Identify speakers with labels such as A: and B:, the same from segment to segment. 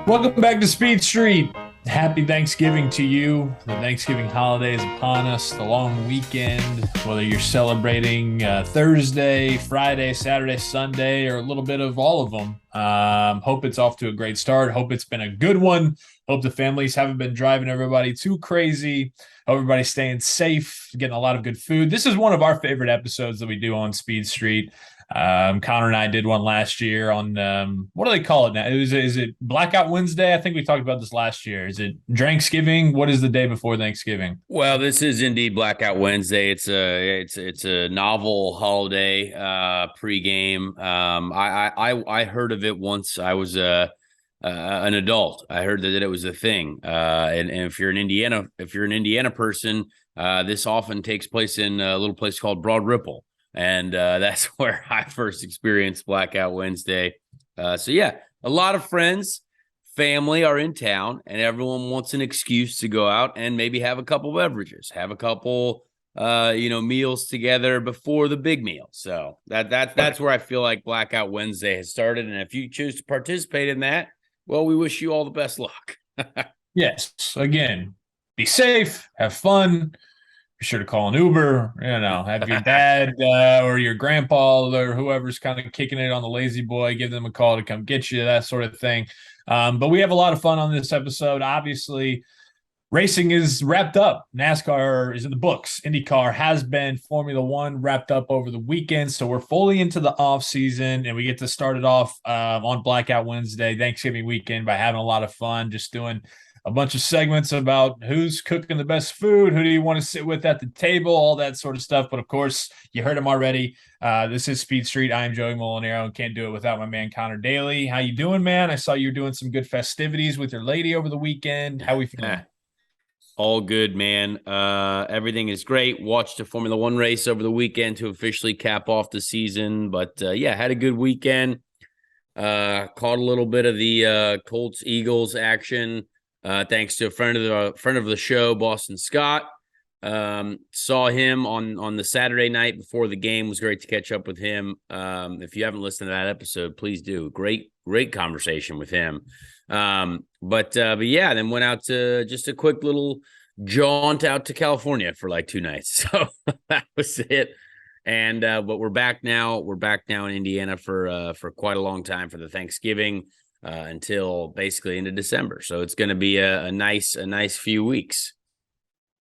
A: Welcome back to Speed Street. Happy Thanksgiving to you. The Thanksgiving holiday is upon us, the long weekend, whether you're celebrating Thursday, Friday, Saturday, Sunday, or a little bit of all of them. Hope it's off to a great start. Hope it's been a good one. Hope the families haven't been driving everybody too crazy. Hope everybody's staying safe, getting a lot of good food. This is one of our favorite episodes that we do on Speed Street. Conor and I did one last year on what do they call it now? Is it Blackout Wednesday? I think we talked about this last year. Is it Dranksgiving? What is the day before Thanksgiving?
B: Well, this is indeed Blackout Wednesday. It's a novel holiday pregame. I heard of it once I was an adult. I heard that it was a thing. And if you're an Indiana person, this often takes place in a little place called Broad Ripple. And that's where I first experienced Blackout Wednesday. So yeah, a lot of friends, family are in town, and everyone wants an excuse to go out and maybe have a couple beverages, have a couple, meals together before the big meal. So that's where I feel like Blackout Wednesday has started. And if you choose to participate in that, well, we wish you all the best luck.
A: Yes. Again, be safe, have fun. Be sure to call an Uber, have your dad or your grandpa or whoever's kind of kicking it on the lazy boy, give them a call to come get you, that sort of thing. But we have a lot of fun on this episode. Obviously, racing is wrapped up. NASCAR is in the books. IndyCar has been. Formula One wrapped up over the weekend. So we're fully into the off season, and we get to start it off on Blackout Wednesday, Thanksgiving weekend, by having a lot of fun, just doing a bunch of segments about who's cooking the best food, who do you want to sit with at the table, all that sort of stuff. But of course, you heard him already. This is Speed Street. I am Joey Mulinaro and can't do it without my man Conor Daly. How you doing, man? I saw you doing some good festivities with your lady over the weekend. How we feeling?
B: All good, man. Everything is great. Watched a Formula One race over the weekend to officially cap off the season. But yeah, had a good weekend. Caught a little bit of the Colts Eagles action. Thanks to a friend of the show, Boston Scott. Saw him on the Saturday night before the game. It was great to catch up with him. If you haven't listened to that episode, please do. Great conversation with him. But yeah, then went out to just a quick little jaunt out to California for like 2 nights. So that was it. And but we're back now. We're back now in Indiana for quite a long time for the Thanksgiving. Until basically into December. So it's going to be a nice few weeks.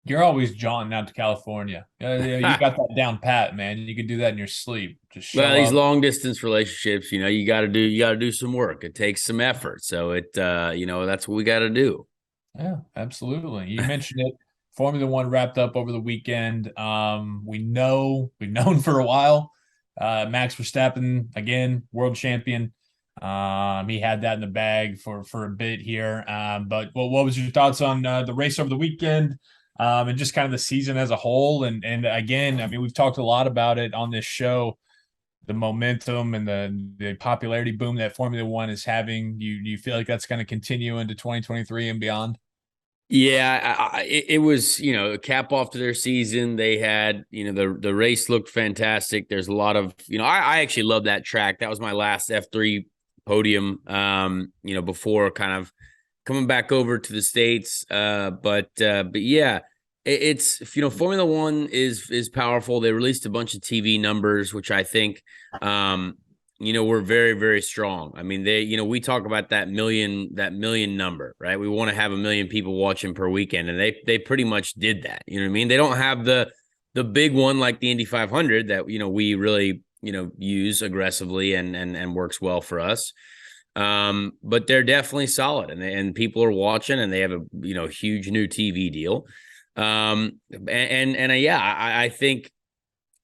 A: You're always jaunting out to California. You got that down pat, man. You can do that in your sleep. Just show
B: Well, these
A: up.
B: long distance relationships, you got to do some work. It takes some effort. So that's what we got to do.
A: Yeah, absolutely. You mentioned it. Formula One wrapped up over the weekend. We've known for a while. Max Verstappen, again, world champion. He had that in the bag for a bit here. But what was your thoughts on the race over the weekend, and just kind of the season as a whole? And again, I mean, we've talked a lot about it on this show, the momentum and the popularity boom that Formula One is having. You feel like that's going to continue into 2023 and beyond?
B: Yeah, it was, a cap off to their season. They had, the race looked fantastic. There's a lot of, I actually love that track. That was my last F3 podium, before kind of coming back over to the States. But yeah, it's, Formula One is powerful. They released a bunch of TV numbers, which I think, were very, very strong. I mean, we talk about that million number, right? We want to have 1 million people watching per weekend, and they pretty much did that. You know what I mean? They don't have the big one like the Indy 500 that, we really, use aggressively and works well for us. But they're definitely solid, and people are watching, and they have a huge new TV deal. I think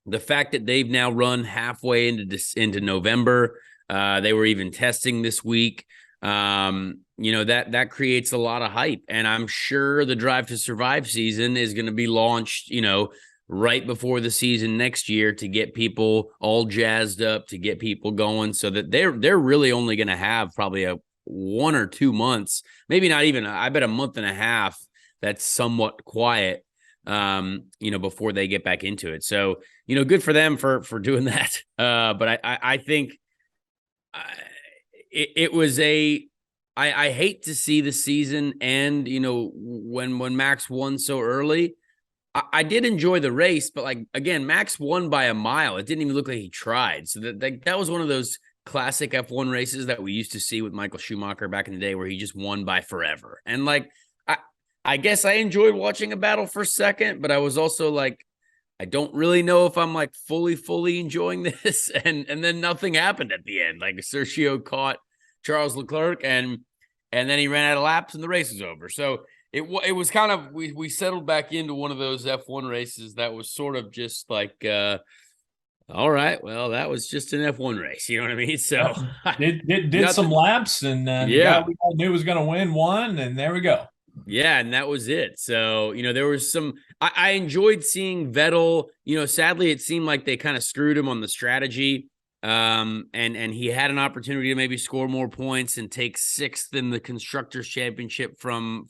B: the fact that they've now run halfway into November, they were even testing this week. That creates a lot of hype, and I'm sure the Drive to Survive season is going to be launched, right before the season next year to get people all jazzed up, to get people going, so that they're really only going to have probably a 1 or 2 months, maybe not even, I bet a month and a half that's somewhat quiet, before they get back into it. So, good for them for doing that. But I think it was a I hate to see the season end, when Max won so early. I did enjoy the race, but like, again, Max won by a mile. It didn't even look like he tried. So that was one of those classic F1 races that we used to see with Michael Schumacher back in the day, where he just won by forever. And like, I guess I enjoyed watching a battle for second, but I was also like, I don't really know if I'm like fully enjoying this. And then nothing happened at the end. Like Sergio caught Charles Leclerc and then he ran out of laps and the race was over. So it was kind of, we settled back into one of those F1 races that was sort of just like, all right, well, that was just an F1 race. You know what I mean? So
A: did some laps, and the guy we all knew was going to win won, and there we go.
B: Yeah, and that was it. So, there was some I enjoyed seeing Vettel. Sadly, it seemed like they kind of screwed him on the strategy. And he had an opportunity to maybe score more points and take sixth in the Constructors' Championship from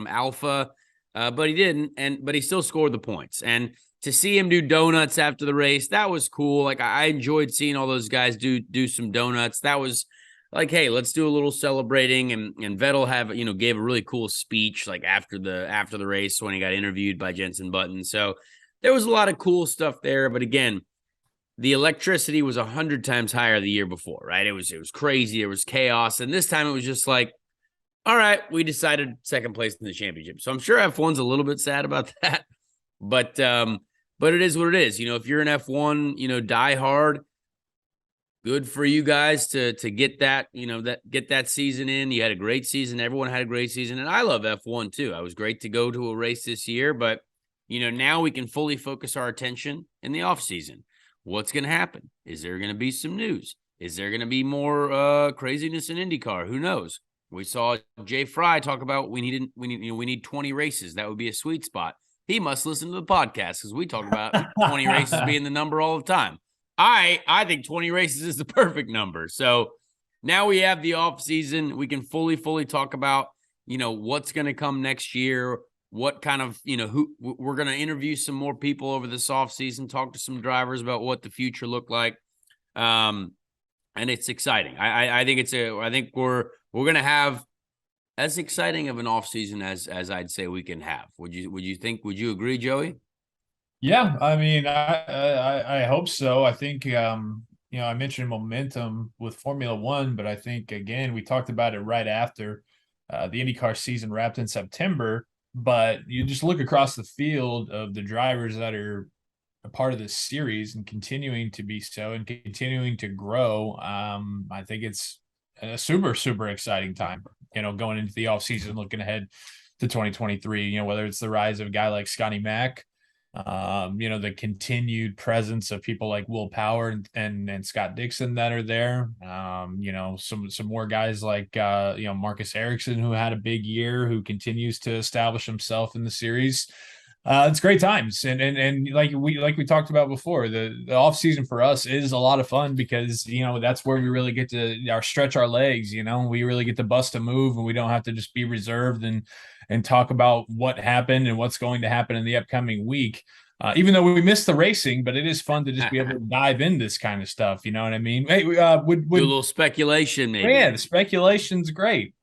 B: Alpha. But he didn't, but he still scored the points. And to see him do donuts after the race, that was cool. Like I enjoyed seeing all those guys do some donuts. That was like, hey, let's do a little celebrating. And Vettel gave a really cool speech like after the race when he got interviewed by Jensen Button. So there was a lot of cool stuff there. But again, the electricity was 100 times higher the year before, right? It was crazy. It was chaos. And this time it was just like, all right, we decided second place in the championship. So I'm sure F1's a little bit sad about that. But it is what it is. If you're an F1, die hard. Good for you guys to get that, get that season in. You had a great season. Everyone had a great season. And I love F1 too. It was great to go to a race this year, but now we can fully focus our attention in the off season. What's going to happen? Is there going to be some news? Is there going to be more craziness in IndyCar? Who knows? We saw Jay Fry talk about we need 20 races. That would be a sweet spot. He must listen to the podcast because we talk about 20 races being the number all the time. I think 20 races is the perfect number. So now we have the off season. We can fully talk about, what's going to come next year. What kind of, who we're going to interview some more people over this off season, talk to some drivers about what the future looked like. And it's exciting. I think we're going to have as exciting of an off season as I'd say we can have. Would you agree, Joey?
A: Yeah, I mean, I hope so. I think I mentioned momentum with Formula One, but I think again we talked about it right after the IndyCar season wrapped in September. But you just look across the field of the drivers that are a part of this series and continuing to be so and continuing to grow. I think it's a super exciting time. Going into the off season, looking ahead to 2023. Whether it's the rise of a guy like Scotty Mack. The continued presence of people like Will Power and Scott Dixon that are there. Some more guys like Marcus Ericsson, who had a big year, who continues to establish himself in the series. It's great times, and like we talked about before, the off season for us is a lot of fun because that's where we really get to stretch our legs. We really get to bust a move, and we don't have to just be reserved and talk about what happened and what's going to happen in the upcoming week. Even though we missed the racing, but it is fun to just be able to dive in this kind of stuff. You know what I mean? Hey,
B: do a little speculation, maybe.
A: Yeah, the speculation's great.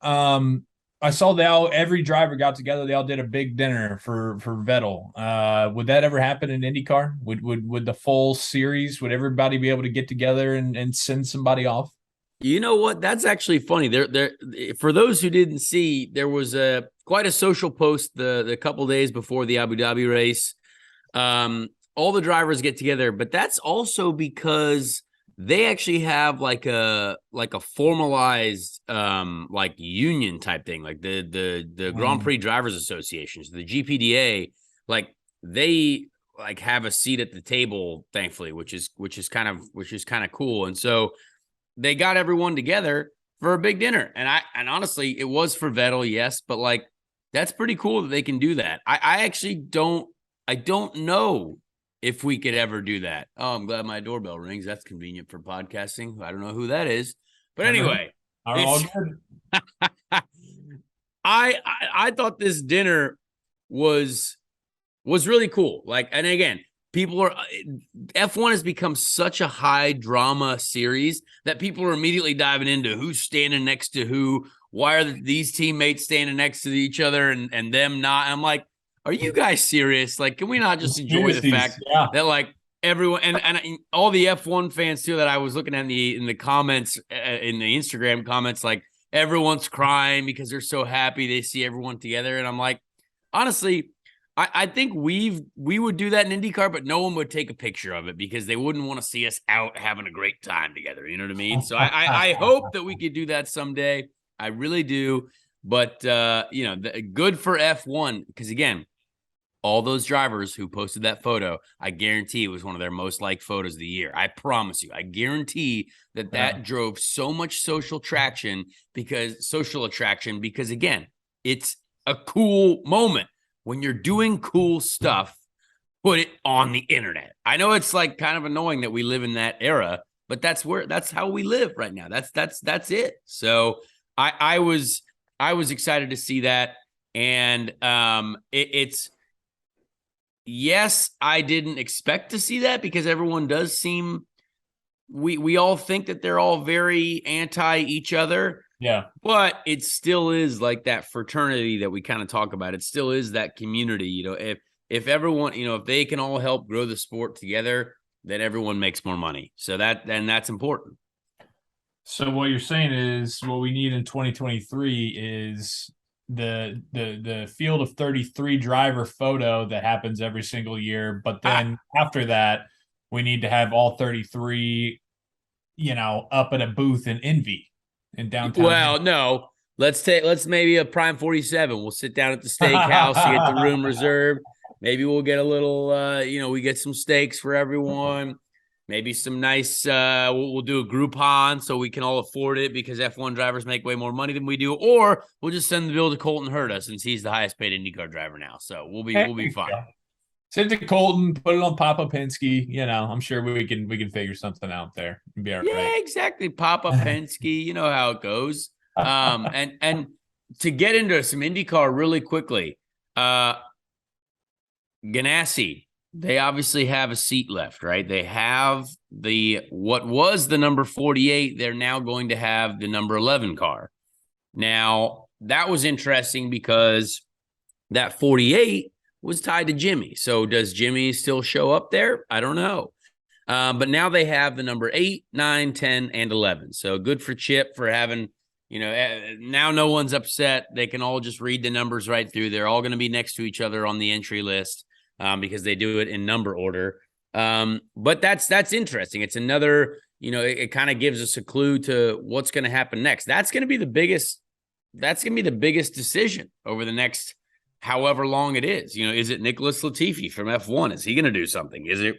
A: I saw every driver got together. They all did a big dinner for Vettel. Would that ever happen in IndyCar? Would the full series? Would everybody be able to get together and send somebody off?
B: You know what? That's actually funny. There. For those who didn't see, there was quite a social post the couple days before the Abu Dhabi race. All the drivers get together, but that's also because they actually have like a formalized like union type thing, like the Grand Prix Drivers Associations, the GPDA, like they like have a seat at the table, thankfully, which is kind of cool. And so they got everyone together for a big dinner. And honestly, it was for Vettel, yes, but like that's pretty cool that they can do that. I actually don't know if we could ever do that. Oh, I'm glad my doorbell rings. That's convenient for podcasting. I don't know who that is. But anyway,
A: all good.
B: I thought this dinner was really cool. Like, and again, F1 has become such a high drama series that people are immediately diving into who's standing next to who, why are these teammates standing next to each other and them not? And I'm like, are you guys serious? Like, can we not just enjoy the fact that like everyone and all the F1 fans too that I was looking at in the comments in the Instagram comments, like everyone's crying because they're so happy they see everyone together. And I'm like, honestly, I think we would do that in IndyCar, but no one would take a picture of it because they wouldn't want to see us out having a great time together. You know what I mean? So I hope that we could do that someday. I really do. But, good for F1 because, again, all those drivers who posted that photo, I guarantee it was one of their most liked photos of the year. I promise you. I guarantee that drove so much social attraction because, again, it's a cool moment. When you're doing cool stuff, put it on the internet. I know it's like kind of annoying that we live in that era, but that's how we live right now. That's it. So I was excited to see that. And it's yes, I didn't expect to see that because everyone does seem we all think that they're all very anti each other.
A: Yeah.
B: But it still is like that fraternity that we kind of talk about. It still is that community. If everyone, if they can all help grow the sport together, then everyone makes more money. So that's important.
A: So what you're saying is what we need in 2023 is the field of 33 driver photo that happens every single year. But then after that, we need to have all 33, up at a booth in Envy. In downtown.
B: Well, no. Let's maybe a Prime 47. We'll sit down at the steakhouse, get the room reserved. Maybe we'll get a little, we get some steaks for everyone. Maybe some nice, we'll do a Groupon so we can all afford it because F1 drivers make way more money than we do. Or we'll just send the bill to Colton Herta since he's the highest paid IndyCar driver now. So we'll be fine.
A: Send it to Colton, put it on Papa Penske. I'm sure we can figure something out there. Be all right.
B: Yeah, exactly. Papa Penske, you know how it goes. And to get into some IndyCar really quickly, Ganassi, they obviously have a seat left, right? They have what was the number 48. They're now going to have the number 11 car. Now, that was interesting because that 48 was tied to Jimmy. So does Jimmy still show up there? I don't know. But now they have the number 8, 9, 10, and 11. So good for Chip for having, now no one's upset. They can all just read the numbers right through. They're all going to be next to each other on the entry list because they do it in number order. But that's interesting. It's another, it kind of gives us a clue to what's going to happen next. That's going to be the biggest decision over the next however long it is. Is it Nicholas Latifi from F1? Is he going to do something? Is it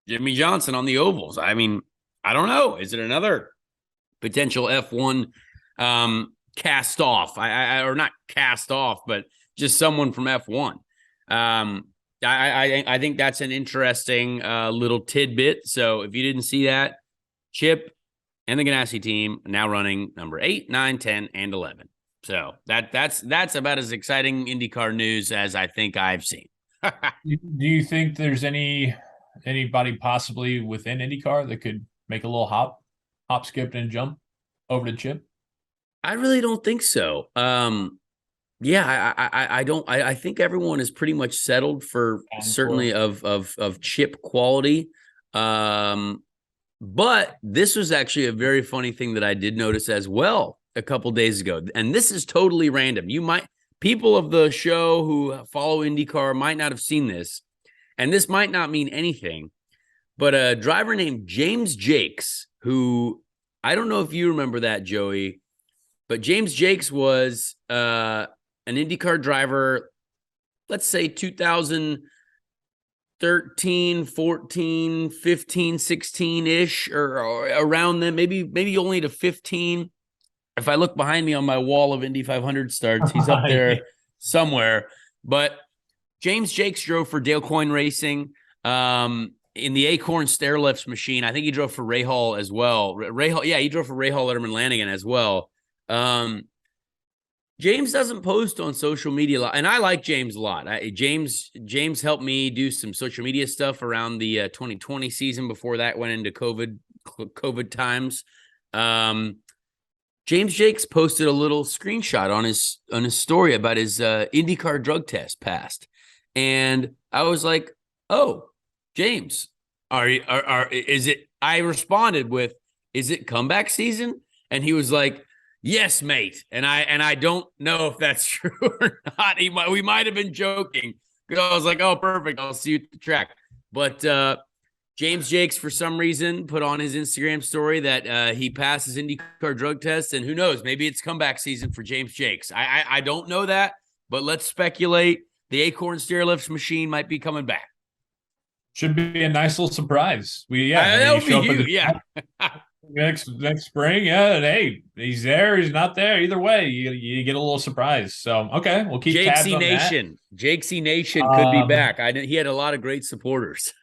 B: Jimmy Johnson on the ovals? I mean, I don't know. Is it another potential F1 cast off? Or not cast off, but just someone from F1. I think that's an interesting little tidbit. So if you didn't see that, Chip and the Ganassi team now running number 8, 9, 10, and 11. So that's about as exciting IndyCar news as I think I've seen.
A: Do you think there's anybody possibly within IndyCar that could make a little hop, skip, and jump over to Chip?
B: I really don't think so. Yeah, I don't. I think everyone is pretty much settled for certainly of Chip quality. But this was actually a very funny thing that I did notice as well a couple days ago, and this is totally random. People of the show who follow IndyCar might not have seen this, and this might not mean anything, but a driver named James Jakes, who I don't know if you remember that, Joey, but James Jakes was an IndyCar driver, let's say 2013, 14, 15, 16-ish, or around then, maybe only to 15. If I look behind me on my wall of Indy 500 starts, he's up there somewhere. But James Jakes drove for Dale Coyne Racing in the Acorn Stairlifts machine. I think he drove for Rahal as well. He drove for Rahal Letterman Lanigan as well. James doesn't post on social media a lot, and I like James a lot. James helped me do some social media stuff around the 2020 season before that went into COVID times. James Jakes posted a little screenshot on his story about his IndyCar drug test passed, and I was like, "Oh, James, is it?" I responded with, "Is it comeback season?" And he was like, "Yes, mate." And I don't know if that's true or not. We might have been joking because I was like, "Oh, perfect, I'll see you at the track." But James Jakes, for some reason, put on his Instagram story that he passes IndyCar drug tests, and who knows, maybe it's comeback season for James Jakes. I don't know that, but let's speculate. The Acorn stair lifts machine might be coming back.
A: Should be a nice little surprise. I mean,
B: That
A: you
B: would be
A: show up at
B: huge.
A: the
B: Yeah.
A: next spring, yeah, and hey, he's there, he's not there. Either way, you get a little surprise. So okay, we'll keep tabs
B: Jakesy
A: on that.
B: Nation. Jakesy Nation could be
A: Um,
B: back. He had a lot of great supporters.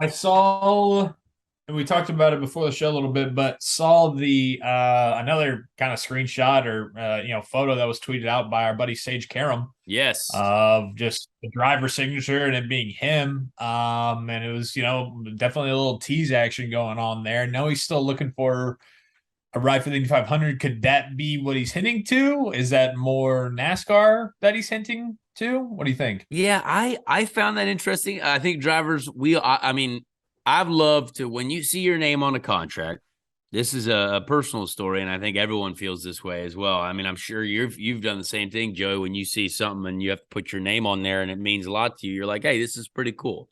A: I saw, and we talked about it before the show a little bit, but saw the another kind of screenshot or photo that was tweeted out by our buddy Sage Karam
B: Yes.
A: of just the driver signature and it being him. And it was, definitely a little tease action going on there. Now he's still looking for a ride for the Indy 500. Could that be what he's hinting to? Is that more NASCAR that he's hinting to? What do you think?
B: Yeah, I found that interesting. I think drivers, I mean, I've loved to, when you see your name on a contract, this is a personal story, and I think everyone feels this way as well. I mean, I'm sure you've done the same thing, Joey. When you see something and you have to put your name on there and it means a lot to you, you're like, hey, this is pretty cool.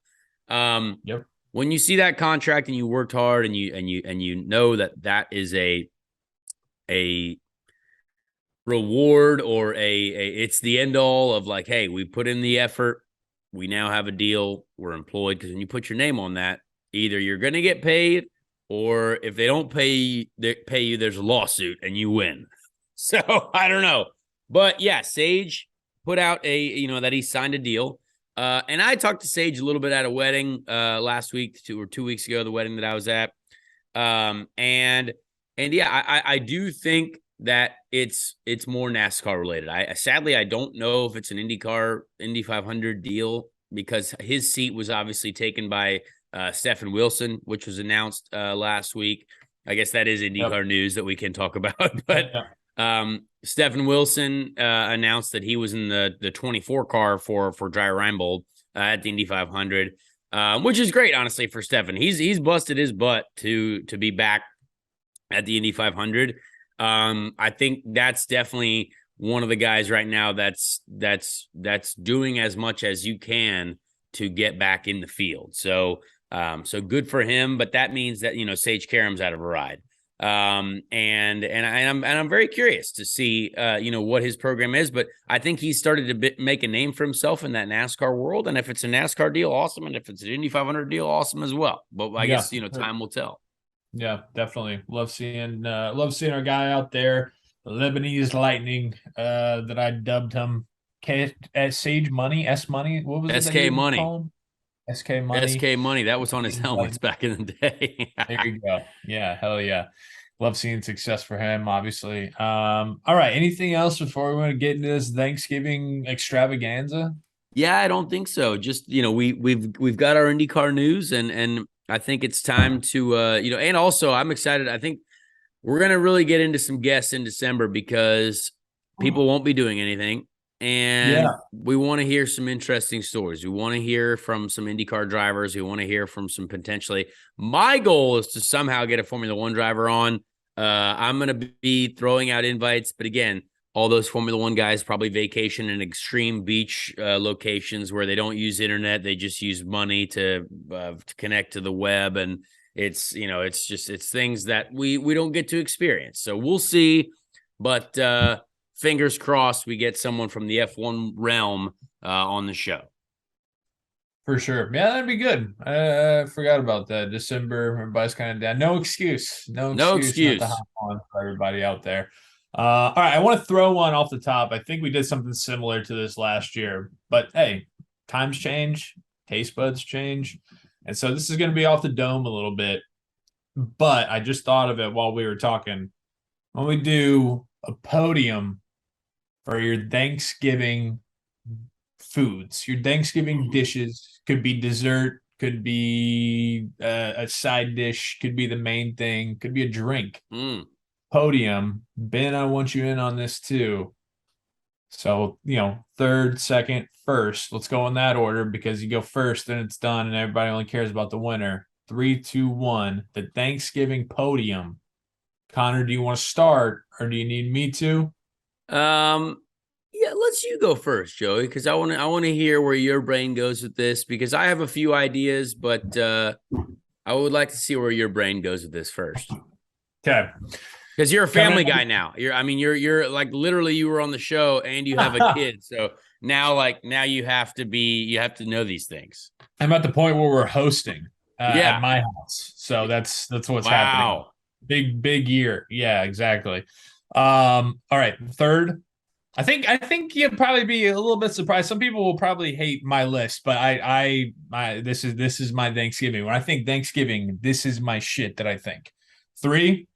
A: Yep.
B: When you see that contract and you worked hard and you know that is a reward or it's the end all of like, hey, we put in the effort, we now have a deal, we're employed. Because when you put your name on that, either you're going to get paid, or if they don't pay you, there's a lawsuit and you win. So I don't know, but yeah, Sage put out that he signed a deal. And I talked to Sage a little bit at a wedding last week, 2 weeks ago, the wedding that I was at. And yeah, I do think that it's more NASCAR related. Sadly, I don't know if it's an IndyCar Indy 500 deal, because his seat was obviously taken by Stefan Wilson, which was announced last week. I guess that is IndyCar news that we can talk about. But Stefan Wilson announced that he was in the 24 car for Dry Reinbold at the Indy 500, which is great, honestly, for Stefan. He's busted his butt to be back at the Indy 500. I think that's definitely one of the guys right now that's doing as much as you can to get back in the field. So good for him, but that means that, Sage Karam's out of a ride. And I'm very curious to see, what his program is, but I think he's started to make a name for himself in that NASCAR world. And if it's a NASCAR deal, awesome. And if it's an Indy 500 deal, awesome as well. But I guess, time will tell.
A: Yeah, definitely. Love seeing our guy out there, the Lebanese Lightning, that I dubbed him Sage Money, S Money. What was it that
B: SK
A: you would
B: Money.
A: call him? SK Money.
B: SK Money. That was on his helmets back in the day.
A: There you go. Yeah, hell yeah. Love seeing success for him, obviously. All right. Anything else before we want to get into this Thanksgiving extravaganza?
B: Yeah, I don't think so. Just, we've got our IndyCar news, and I think it's time to and also I'm excited. I think we're gonna really get into some guests in December because people won't be doing anything. And we want to hear some interesting stories. We want to hear from some IndyCar drivers. We want to hear from some potentially. My goal is to somehow get a Formula One driver on. I'm going to be throwing out invites, but again, all those Formula One guys probably vacation in extreme beach locations where they don't use internet. They just use money to connect to the web. And it's things that we don't get to experience. So we'll see. But fingers crossed we get someone from the F1 realm on the show.
A: For sure. Yeah, that'd be good. I forgot about that. December, everybody's kind of down. No excuse. No excuse not to hop on for everybody out there. All right, I want to throw one off the top. I think we did something similar to this last year, but hey, times change, taste buds change. And so this is going to be off the dome a little bit, but I just thought of it while we were talking. When we do a podium for your Thanksgiving foods, your Thanksgiving dishes, could be dessert, could be a side dish, could be the main thing, could be a drink. Podium. Ben, I want you in on this too. So, third, second, first. Let's go in that order because you go first, then it's done, and everybody only cares about the winner. Three, two, one. The Thanksgiving Podium. Conor, do you want to start or do you need me to?
B: Yeah, let's you go first, Joey, because I want to hear where your brain goes with this because I have a few ideas, but I would like to see where your brain goes with this first.
A: Okay.
B: Because you're a
A: Coming
B: family
A: up-
B: guy now. You're like literally you were on the show and you have a kid. So now you have to know these things.
A: I'm at the point where we're hosting
B: Yeah.
A: at my house. So that's what's happening.
B: Wow.
A: Big year. Yeah, exactly. All right. Third. I think you'll probably be a little bit surprised. Some people will probably hate my list, but this is my Thanksgiving. When I think Thanksgiving, this is my shit that I think. 3,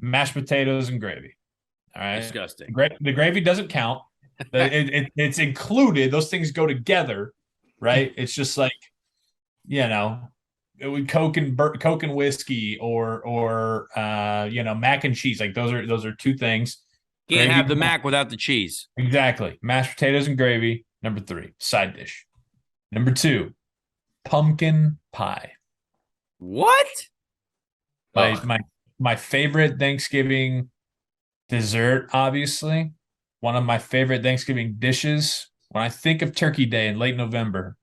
A: mashed potatoes and gravy. All right.
B: Disgusting.
A: The gravy doesn't count. It's included. Those things go together, right? It's just like, it would Coke and whiskey or mac and cheese. Like those are two things.
B: Can't
A: Gravy,
B: have the mac without the cheese.
A: exactly. Mashed potatoes and gravy. Number 3, side dish. Number 2, pumpkin pie.
B: What?
A: My favorite Thanksgiving dessert, obviously. One of my favorite Thanksgiving dishes. When I think of Turkey Day in late November,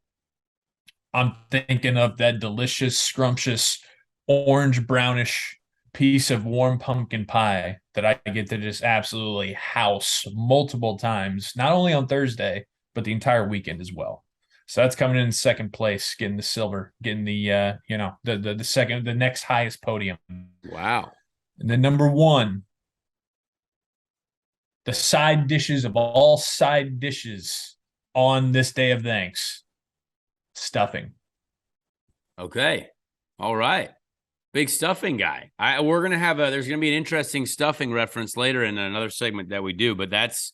A: I'm thinking of that delicious, scrumptious, orange brownish piece of warm pumpkin pie that I get to just absolutely house multiple times, not only on Thursday, but the entire weekend as well. So that's coming in second place, getting the silver, getting the next highest podium.
B: Wow.
A: And then number 1, the side dishes of all side dishes on this day of thanks, stuffing.
B: Okay. All right. Big stuffing guy. There's gonna be an interesting stuffing reference later in another segment that we do, but that's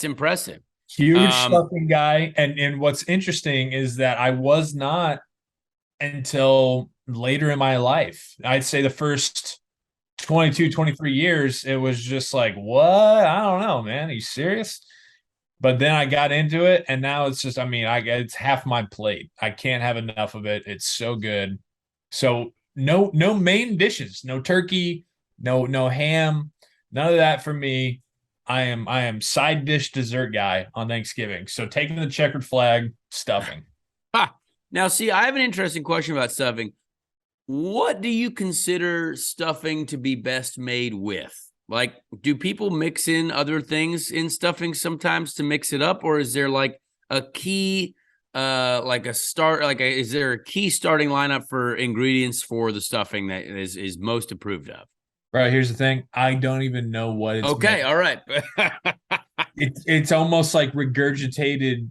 B: impressive.
A: Huge stuffing guy. And what's interesting is that I was not until later in my life. I'd say the first 22, 23 years, it was just like, what? I don't know, man. Are you serious? But then I got into it, and now it's just, it's half my plate. I can't have enough of it. It's so good. So no main dishes, no turkey, no ham, none of that for me. I am side dish dessert guy on Thanksgiving. So taking the checkered flag, stuffing.
B: Now, see, I have an interesting question about stuffing. What do you consider stuffing to be best made with? Like, do people mix in other things in stuffing sometimes to mix it up, or is there like a key, is there a key starting lineup for ingredients for the stuffing that is most approved of?
A: Right, here's the thing. I don't even know what it's
B: okay.
A: made.
B: All right.
A: It's almost like regurgitated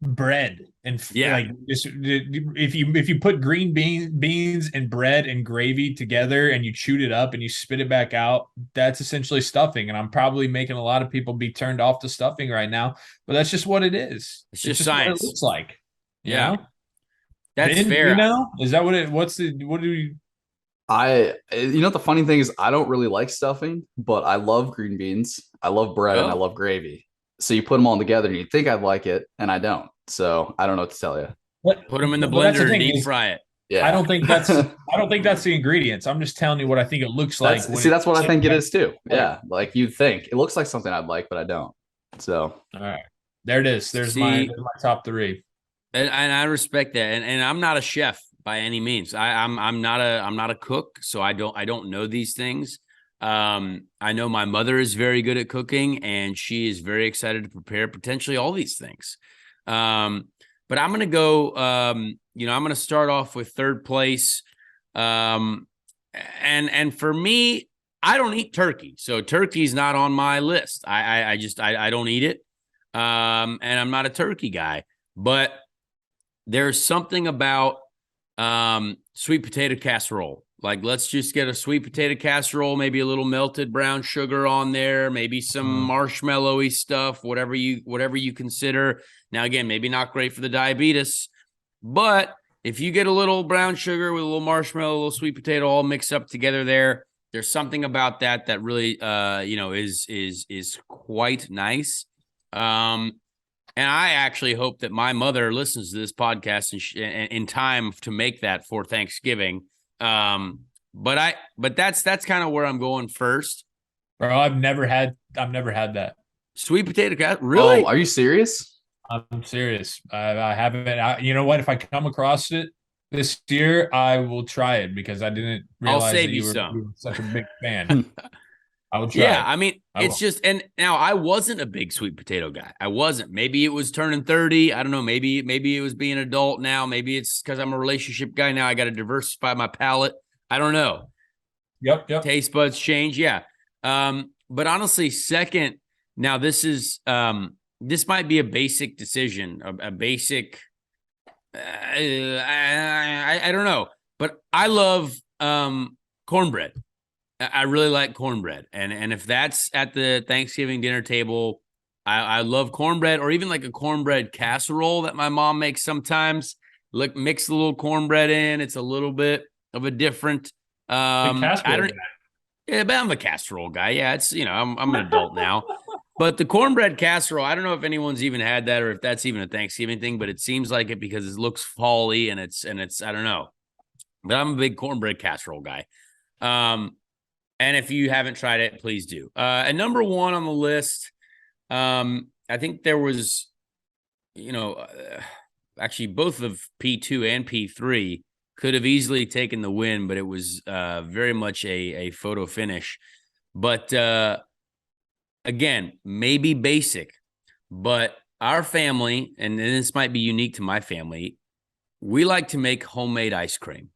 A: bread and like just if you put green beans and bread and gravy together and you chewed it up and you spit it back out, that's essentially stuffing. And I'm probably making a lot of people be turned off to stuffing right now, but that's just what it is.
B: It's just
A: what
B: science.
A: it looks like.
B: Yeah. That's
A: Ben,
B: fair.
A: Is that what what do you
C: The funny thing is I don't really like stuffing, but I love green beans. I love bread and I love gravy. So you put them all together and you think I'd like it, and I don't. So I don't know what to tell you.
B: Put them in the blender and deep fry it.
C: Yeah.
A: I don't think that's the ingredients. I'm just telling you what I think it looks like.
C: That's what I think it is too. Yeah. Like you'd think. It looks like something I'd like, but I don't. So
A: all right. There it is. There's my top 3.
B: And I respect that. And I'm not a chef by any means. I'm not a cook, so I don't know these things. I know my mother is very good at cooking, and she is very excited to prepare potentially all these things. But I'm going to go, I'm going to start off with third place. And for me, I don't eat turkey. So turkey's not on my list. I don't eat it. And I'm not a turkey guy, but there's something about, sweet potato casserole. Like, let's just get a sweet potato casserole, maybe a little melted brown sugar on there, maybe some marshmallowy stuff, whatever you consider. Now, again, maybe not great for the diabetes, but if you get a little brown sugar with a little marshmallow, a little sweet potato all mixed up together there, There's something about that really, is quite nice. And I actually hope that my mother listens to this podcast in time to make that for Thanksgiving. But that's kind of where I'm going first.
A: Bro, I've never had that.
B: Sweet potato casserole, really?
C: Oh, are you serious?
A: I'm serious. I haven't. You know what? If I come across it this year, I will try it because I didn't
B: I'll
A: realize
B: save
A: that
B: you
A: you
B: some.
A: were such a big fan. I will try
B: Yeah,
A: it.
B: I mean, it's just, and now I wasn't a big sweet potato guy. I wasn't. Maybe it was turning 30. I don't know. Maybe it was being an adult now. Maybe it's because I'm a relationship guy now. I got to diversify my palate. I don't know.
A: Yep.
B: Taste buds change. Yeah. But honestly, second, now this might be a basic decision, a basic, I don't know, but I love cornbread. I really like cornbread. And if that's at the Thanksgiving dinner table, I love cornbread, or even like a cornbread casserole that my mom makes sometimes. Look, mix a little cornbread in. It's a little bit of a different
A: Casserole guy.
B: yeah, but I'm a casserole guy. Yeah, it's, I'm an adult now. But the cornbread casserole, I don't know if anyone's even had that or if that's even a Thanksgiving thing, but it seems like it because it looks fall-y and it's I don't know. But I'm a big cornbread casserole guy. And if you haven't tried it, please do. And number one on the list, I think there was, actually both of P2 and P3 could have easily taken the win, but it was very much a photo finish. But again, maybe basic, but our family, and this might be unique to my family, we like to make homemade ice cream.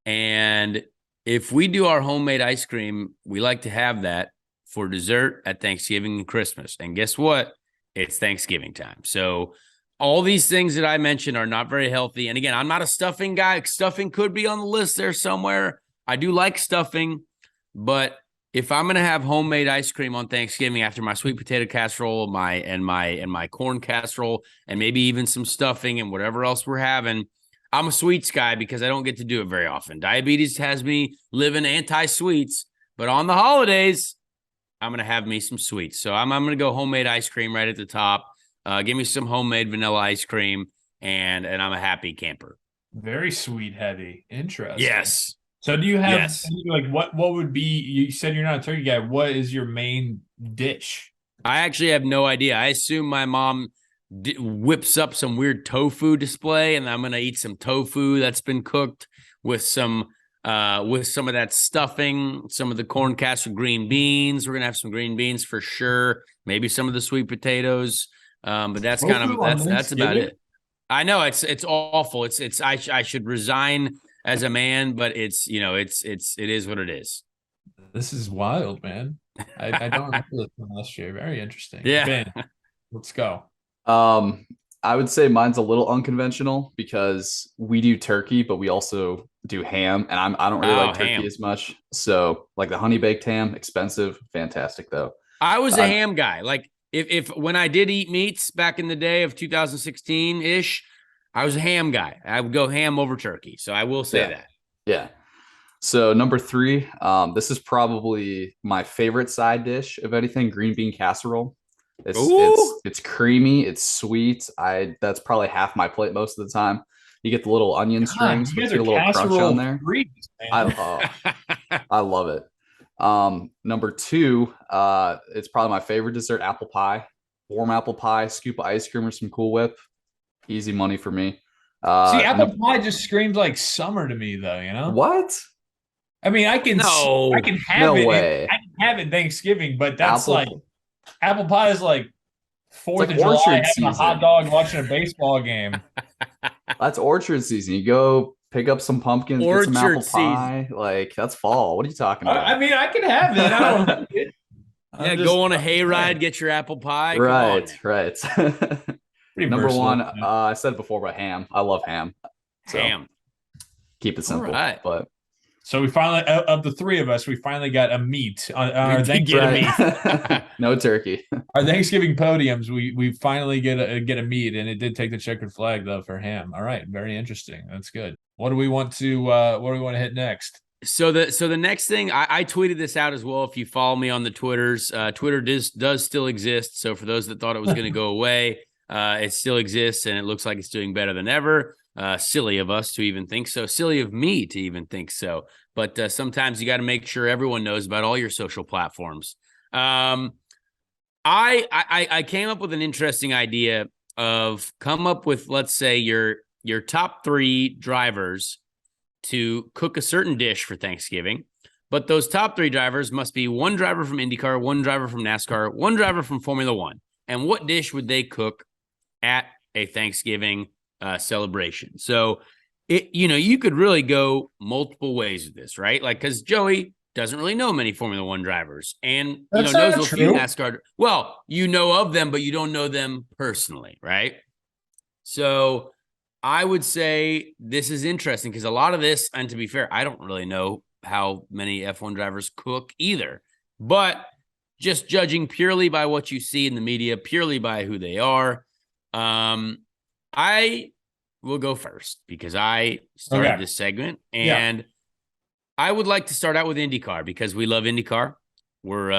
B: And if we do our homemade ice cream, we like to have that for dessert at Thanksgiving and Christmas. And guess what? It's Thanksgiving time. So all these things that I mentioned are not very healthy. And again, I'm not a stuffing guy. Stuffing could be on the list there somewhere. I do like stuffing, but if I'm going to have homemade ice cream on Thanksgiving after my sweet potato casserole, my corn casserole, and maybe even some stuffing and whatever else we're having, I'm a sweets guy because I don't get to do it very often. Diabetes has me living anti-sweets, but on the holidays, I'm going to have me some sweets. So I'm going to go homemade ice cream right at the top. Give me some homemade vanilla ice cream, and I'm a happy camper.
A: Very sweet heavy. Interesting.
B: Yes.
A: So do you have like what would be, you said you're not a turkey guy. What is your main dish?
B: I actually have no idea. I assume my mom whips up some weird tofu display, and I'm going to eat some tofu that's been cooked with some of that stuffing, some of the corn casserole, green beans. We're going to have some green beans for sure. Maybe some of the sweet potatoes. But that's that's about it. I know it's awful. I should resign as a man, but it is what it is.
A: This is wild, man. I don't remember this from last year. Very interesting.
B: Yeah.
A: Ben, let's go.
C: I would say mine's a little unconventional because we do turkey, but we also do ham, and I don't really like turkey
B: ham
C: as much. So like the honey baked ham, expensive, fantastic though.
B: I was a ham guy. Like if when I did eat meats back in the day of 2016 ish, I was a ham guy. I would go ham over turkey. So I will say that.
C: Yeah. So number 3, this is probably my favorite side dish of anything, green bean casserole. It's creamy, it's sweet. That's probably half my plate most of the time. You get the little onion strings, but you get a little crunch on there.
A: Freaks,
C: I love it. Number 2, it's probably my favorite dessert, apple pie. Warm apple pie, scoop of ice cream or some Cool Whip. Easy money for me.
A: See, apple pie just screams like summer to me, though.
C: What?
A: I mean, I can have
C: no
A: it.
C: Way.
A: I can have it Thanksgiving, but that's apple pie is like 4th of July having a hot dog watching a baseball game.
C: That's orchard season. You go pick up some pumpkins, get some apple pie. Like, that's fall. What are you talking about?
A: I mean, I can have it. I don't like it.
B: Go on a hayride, get your apple pie.
C: Right. Number
A: versatile,
C: 1, I said it before, but ham. I love ham. So
B: ham.
C: Keep it simple.
B: Right.
C: But
A: so we finally, of the 3 of us, we finally got a meat on our Thanksgiving.
C: No turkey.
A: Our Thanksgiving podiums, we finally get a meat, and it did take the checkered flag though for ham. All right, very interesting. That's good. What do we want to hit next?
B: So the next thing, I tweeted this out as well. If you follow me on the Twitters, Twitter does still exist. So for those that thought it was going to go away, it still exists, and it looks like it's doing better than ever. Silly of us to even think so. Silly of me to even think so. But sometimes you got to make sure everyone knows about all your social platforms. I came up with an interesting idea of come up with, let's say, your top 3 drivers to cook a certain dish for Thanksgiving. But those top 3 drivers must be one driver from IndyCar, one driver from NASCAR, one driver from Formula One. And what dish would they cook at a Thanksgiving celebration? So you could really go multiple ways with this, right? Like, because Joey doesn't really know many Formula One drivers, and
A: That's
B: knows
A: not
B: a few
A: true.
B: NASCAR. Well, you know of them, but you don't know them personally, right? So I would say this is interesting because a lot of this, and to be fair, I don't really know how many F1 drivers cook either, but just judging purely by what you see in the media, purely by who they are, I will go first because I started this segment, and I would like to start out with IndyCar because we love IndyCar. We're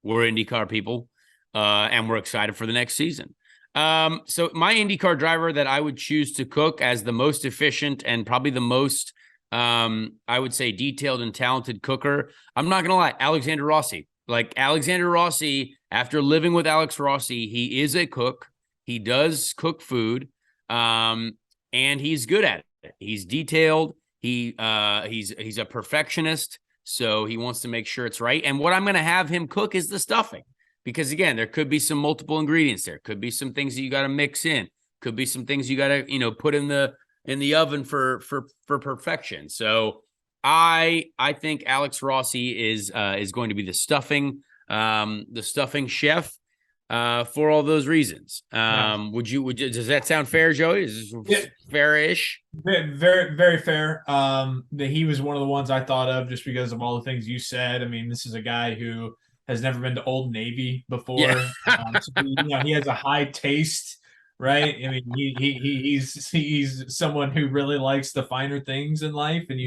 B: IndyCar people, and we're excited for the next season. So my IndyCar driver that I would choose to cook as the most efficient and probably the most, I would say, detailed and talented cooker, I'm not going to lie, Alexander Rossi. Like Alexander Rossi, after living with Alex Rossi, he is a cook. He does cook food, and he's good at it. He's detailed. He's a perfectionist, so he wants to make sure it's right. And what I'm going to have him cook is the stuffing. Because again, there could be some multiple ingredients there. Could be some things that you got to mix in. Could be some things you got to, put in the oven for perfection. So I think Alex Rossi is going to be the stuffing chef for all those reasons. Would you does that sound fair, Joey? Is this fair-ish?
A: Very, very, very fair. That he was one of the ones I thought of just because of all the things you said. I mean, this is a guy who has never been to Old Navy before.
B: Yeah.
A: So, he has a high taste, right? I mean, he's someone who really likes the finer things in life, and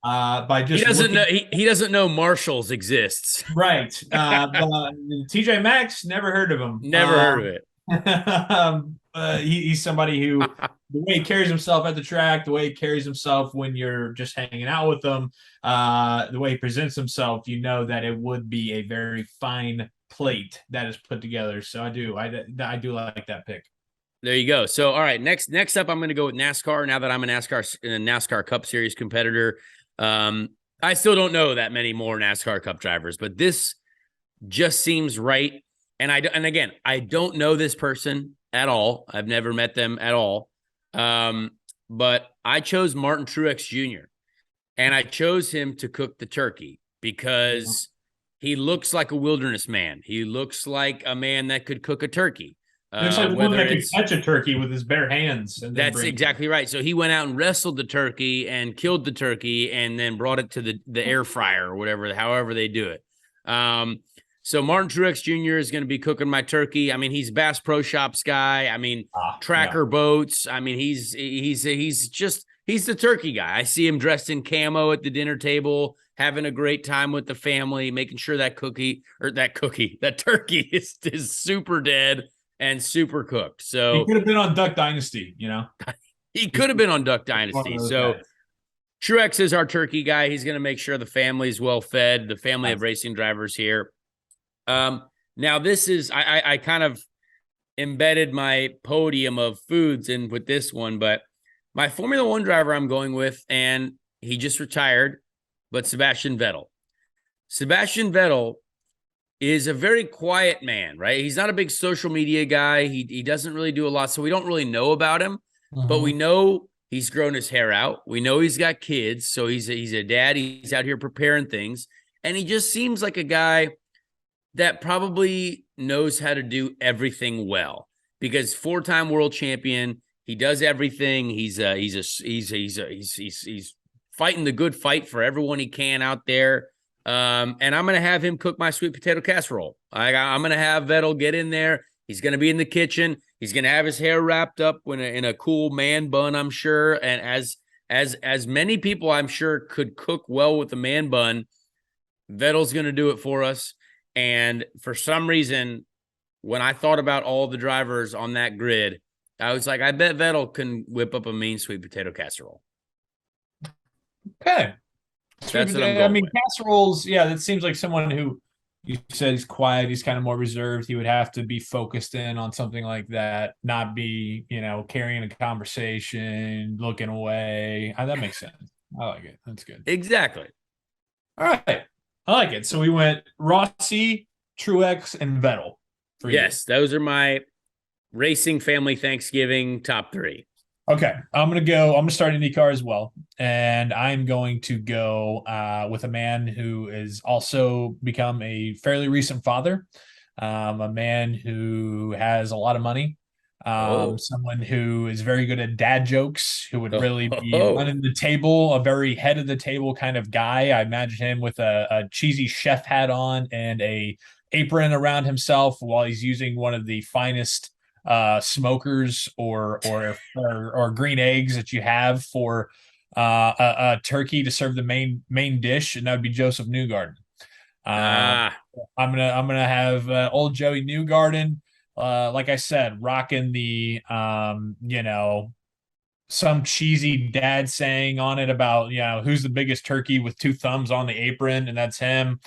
A: by just
B: he doesn't know Marshalls exists.
A: Right. TJ Maxx, never heard of him.
B: Never heard of
A: it. He's somebody who, the way he carries himself at the track, the way he carries himself when you're just hanging out with him, the way he presents himself, that it would be a very fine plate that is put together. So I do like that pick.
B: There you go. So, all right, next up, I'm going to go with NASCAR. Now that I'm a NASCAR Cup Series competitor, I still don't know that many more NASCAR Cup drivers, but this just seems right. And again, I don't know this person at all. I've never met them at all. But I chose Martin Truex Jr. and I chose him to cook the turkey because he looks like a wilderness man. He looks like a man that could cook a turkey.
A: Looks like one that could catch a turkey with his bare hands.
B: That's exactly right. So he went out and wrestled the turkey and killed the turkey and then brought it to the air fryer or whatever, however they do it. So Martin Truex Jr. is going to be cooking my turkey. I mean, he's Bass Pro Shops guy. I mean, Tracker boats. I mean, he's the turkey guy. I see him dressed in camo at the dinner table, having a great time with the family, making sure that turkey is super dead and super cooked. So
A: he could have been on Duck Dynasty,
B: He could have been on Duck Dynasty. So Truex is our turkey guy. He's going to make sure the family's well fed, the family of racing drivers here. Now this is, I kind of embedded my podium of foods in with this one, but my Formula One driver I'm going with, and he just retired, but Sebastian Vettel. Sebastian Vettel is a very quiet man, right? He's not a big social media guy. He doesn't really do a lot, so we don't really know about him, but we know he's grown his hair out. We know he's got kids, so he's a dad. He's out here preparing things, and he just seems like a guy that probably knows how to do everything well because 4-time world champion. He does everything. He's fighting the good fight for everyone he can out there. And I'm going to have him cook my sweet potato casserole. I'm going to have Vettel get in there. He's going to be in the kitchen. He's going to have his hair wrapped up in a cool man bun, I'm sure. And as many people I'm sure could cook well with the man bun, Vettel's going to do it for us. And for some reason, when I thought about all the drivers on that grid, I was like, I bet Vettel can whip up a mean sweet potato casserole.
A: Okay.
B: That's what I'm going with.
A: Casseroles, yeah, that seems like someone who you said he's quiet, he's kind of more reserved. He would have to be focused in on something like that, not be, carrying a conversation, looking away. That makes sense. I like it. That's good.
B: Exactly.
A: All right. I like it. So we went Rossi, Truex, and Vettel.
B: Yes, those are my racing family Thanksgiving top 3.
A: Okay, I'm gonna start IndyCar as well, and I'm going to go with a man who has also become a fairly recent father, a man who has a lot of money, someone who is very good at dad jokes, who would really be running the table, a very head of the table kind of guy. I imagine him with a cheesy chef hat on and a apron around himself while he's using one of the finest smokers or green eggs that you have for a turkey to serve the main dish, and that would be Joseph Newgarden. I'm gonna have old Joey Newgarden, like I said, rocking the some cheesy dad saying on it about who's the biggest turkey with 2 thumbs on the apron, and that's him.